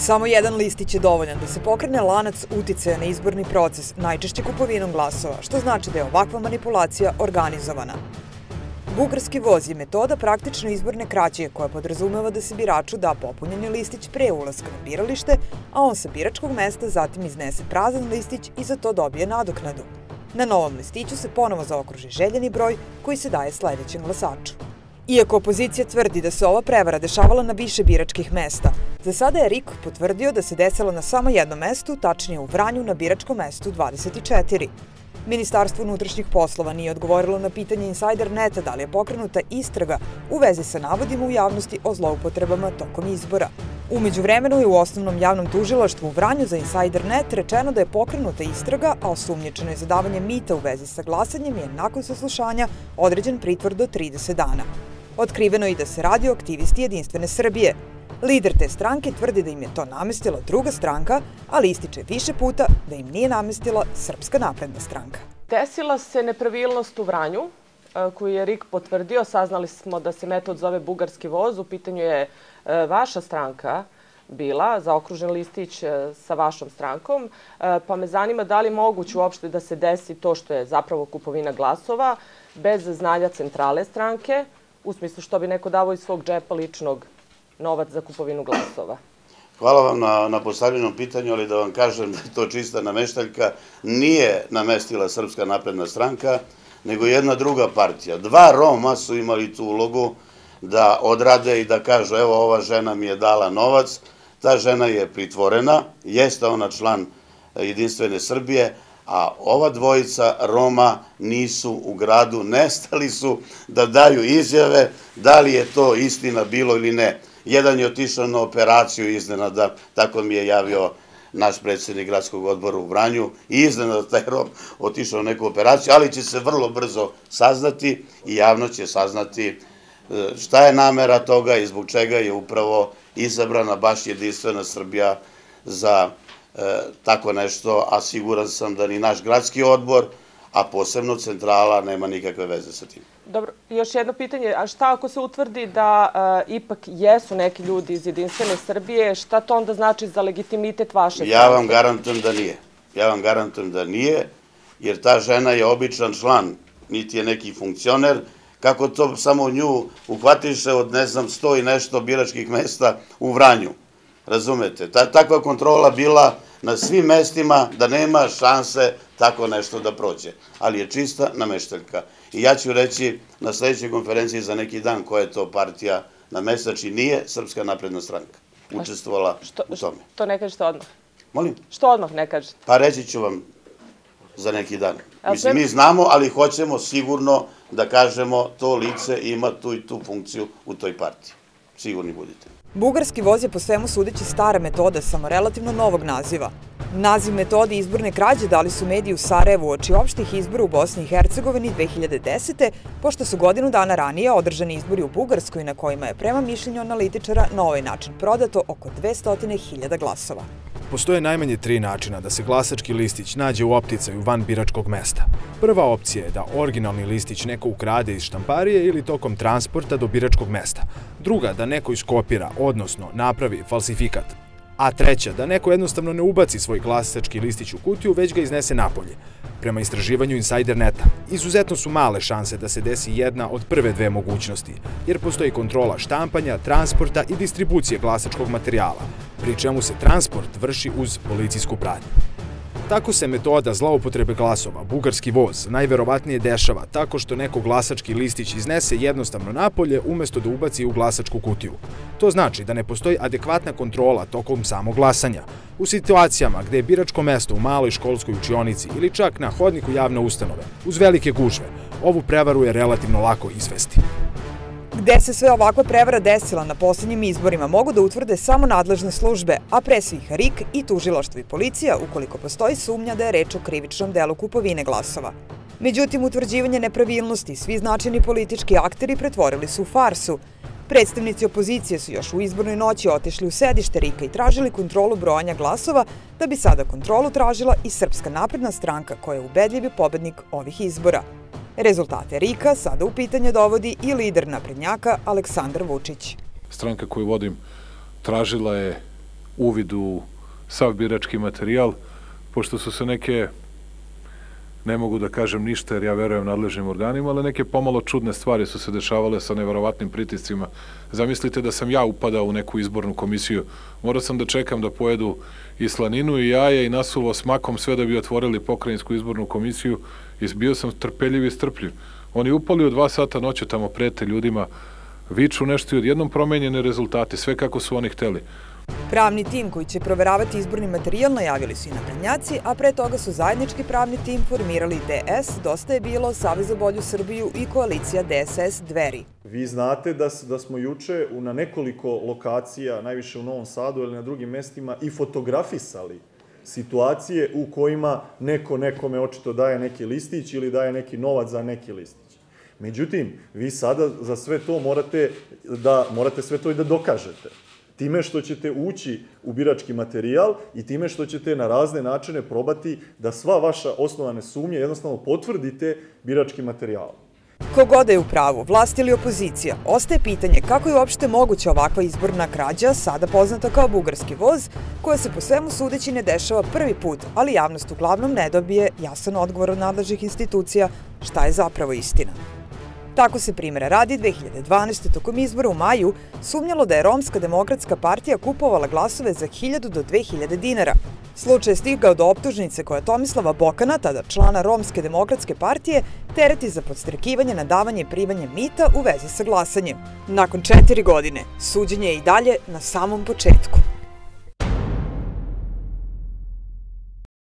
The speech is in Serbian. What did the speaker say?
Samo jedan listić je dovoljan da se pokrene lanac uticaja na izborni proces, najčešće kupovinom glasova, što znači da je ovakva manipulacija organizovana. Bugarski voz je metoda praktično izborne krađe koja podrazumeva da se biraču da popunjeni listić pre ulaska na biralište, a on sa biračkog mesta zatim iznese prazan listić i za to dobije nadoknadu. Na novom listiću se ponovo zaokruži željeni broj koji se daje sledećem glasaču. Iako opozicija tvrdi da se ova prevara dešavala na više biračkih mesta, za sada je RIK potvrdio da se desila na samo jednom mestu, tačnije u Vranju na biračkom mestu 24. Ministarstvo unutrašnjih poslova nije odgovorilo na pitanje Insajder Neta da li je pokrenuta istraga u vezi sa navodima u javnosti o zloupotrebama tokom izbora. U međuvremenu je u Osnovnom javnom tužilaštvu u Vranju za Insajder Net rečeno da je pokrenuta istraga, a osumnjičenoj za davanje mita u vezi sa glasanjem je nakon saslušanja određen pritvor do 30 dana. Otkriveno je i da se radi o aktivisti Jedinstvene Srbije. Lider te stranke tvrdi da im je to namestila druga stranka, ali ističe više puta da im nije namestila Srpska napredna stranka. Desila se nepravilnost u Vranju, koju je RIK potvrdio. Saznali smo da se metod zove Bugarski voz. U pitanju je vaša stranka bila, zaokružen listić sa vašom strankom. Pa me zanima da li je moguće uopšte da se desi to što je zapravo kupovina glasova bez znanja centrale stranke, u smislu što bi neko davao iz svog džepa ličnog novac za kupovinu glasova. Hvala vam na postavljenom pitanju, ali da vam kažem da je to čista nameštaljka. Nije namestila Srpska napredna stranka, nego jedna druga partija. Dva Roma su imali tu ulogu da odrade i da kažu evo ova žena mi je dala novac, ta žena je pritvorena, jeste ona član Jedinstvene Srbije, a ova dvojica Roma nisu u gradu, nestali su da daju izjave da li je to istina bilo ili ne. Jedan je otišao na operaciju iznenada, tako mi je javio naš predsjednik gradskog odbora u Vranju, i iznenada taj Rom otišao na neku operaciju, ali će se vrlo brzo saznati i javnost će saznati šta je namera toga i zbog čega je upravo izabrana baš Jedinstvena Srbija za tako nešto, a siguran sam da ni naš gradski odbor, a posebno centrala, nema nikakve veze sa tim. Dobro, još jedno pitanje. A šta ako se utvrdi da ipak jesu neki ljudi iz Jedinstvene Srbije, šta to onda znači za legitimitet vaše stranke? Ja vam garantujem da nije. Ja vam garantujem da nije, jer ta žena je običan član, niti je neki funkcioner. Kako to samo nju uhvatiše od, ne znam, 100 i nešto biračkih mesta u Vranju? Razumete? Takva kontrola bila na svim mestima da nema šanse tako nešto da prođe. Ali je čista nameštaljka. I ja ću reći na sledećoj konferenciji za neki dan koja je to partija namestači, nije Srpska napredna stranka učestvovala u tome. To ne kažete odmah? Molim? Što odmah ne kažete? Pa reći ću vam za neki dan. Mislim, mi znamo, ali hoćemo sigurno da kažemo to lice ima tu i tu funkciju u toj partiji. Sigurni budite. Bugarski voz je po svemu sudeći stara metoda, samo relativno novog naziva. Naziv metode izborne krađe dali su mediji u Sarajevu uoči opštih izbora u Bosni i Hercegovini 2010. pošto su godinu dana ranije održani izbori u Bugarskoj na kojima je prema mišljenju analitičara na ovaj način prodato oko 200.000 glasova. Postoje najmanje 3 načina da se glasački listić nađe u opticaju van biračkog mesta. Prva opcija je da originalni listić neko ukrade iz štamparije ili tokom transporta do biračkog mesta. Druga, da neko iskopira, odnosno napravi falsifikat. A treća, da neko jednostavno ne ubaci svoj glasački listić u kutiju, već ga iznese napolje. Prema istraživanju Insajder Neta, izuzetno su male šanse da se desi jedna od prve dve mogućnosti, jer postoji kontrola štampanja, transporta i distribucije glasačkog materijala, pri čemu se transport vrši uz policijsku pratnju. Tako se metoda zloupotrebe glasova, bugarski voz, najverovatnije dešava tako što neko glasački listić iznese jednostavno napolje umesto da ubaci u glasačku kutiju. To znači da ne postoji adekvatna kontrola tokom samog glasanja. U situacijama gde je biračko mesto u maloj školskoj učionici ili čak na hodniku javne ustanove, uz velike gužve, ovu prevaru je relativno lako izvesti. Gde se sve ovakva prevara desila na poslednjim izborima mogu da utvrde samo nadležne službe, a pre svih RIK i tužilaštvo i policija ukoliko postoji sumnja da je reč o krivičnom delu kupovine glasova. Međutim, utvrđivanje nepravilnosti i svi značajni politički akteri pretvorili su u farsu. Predstavnici opozicije su još u izbornoj noći otišli u sedište RIK-a i tražili kontrolu brojanja glasova, da bi sada kontrolu tražila i Srpska napredna stranka koja je ubedljivi pobednik ovih izbora. Rezultate RIK-a sada u pitanje dovodi i lider naprednjaka Aleksandar Vučić. Stranka koju vodim tražila je uvid u sav birački materijal, pošto su se neke, ne mogu da kažem ništa jer ja verujem nadležnim organima, ali neke pomalo čudne stvari su se dešavale sa neverovatnim pritiscima. Zamislite da sam ja upadao u neku izbornu komisiju. Morao sam da čekam da pojedu i slaninu i jaje i nasuvo s makom sve da bi otvorili pokrajinsku izbornu komisiju i bio sam trpeljiv i strpljiv. Oni upali u 2 sata noću, tamo prete ljudima, viču nešto i odjednom promenjene rezultate, sve kako su oni hteli. Pravni tim koji će proveravati izborni materijal najavili su i naprednjaci, a pre toga su zajednički pravni tim formirali DS, Dosta je bilo, Savez za bolju Srbiju i koalicija DSS Dveri. Vi znate da smo juče na nekoliko lokacija, najviše u Novom Sadu ili na drugim mestima, i fotografisali situacije u kojima neko nekome očito daje neki listić ili daje neki novac za neki listić. Međutim, vi sada za sve to morate sve to i da dokažete. Time što ćete ući u birački materijal i time što ćete na razne načine probati da sva vaša osnovane sumnje jednostavno potvrdite biračkim materijalom. Kogoda je u pravu, vlast ili opozicija, ostaje pitanje kako je uopšte moguća ovakva izborna krađa, sada poznata kao bugarski voz, koja se po svemu sudeći ne dešava prvi put, ali javnost uglavnom ne dobije jasan odgovor od nadležnih institucija šta je zapravo istina. Tako se primjera radi 2012. tokom izbora u maju sumnjalo da je Romska demokratska partija kupovala glasove za 1000 do 2000 dinara. Slučaj je stigao do optužnice koja Tomislava Bokana, tada člana Romske demokratske partije, tereti za podstrekivanje na davanje i primanje mita u vezi sa glasanjem. Nakon 4 godine, suđenje je i dalje na samom početku.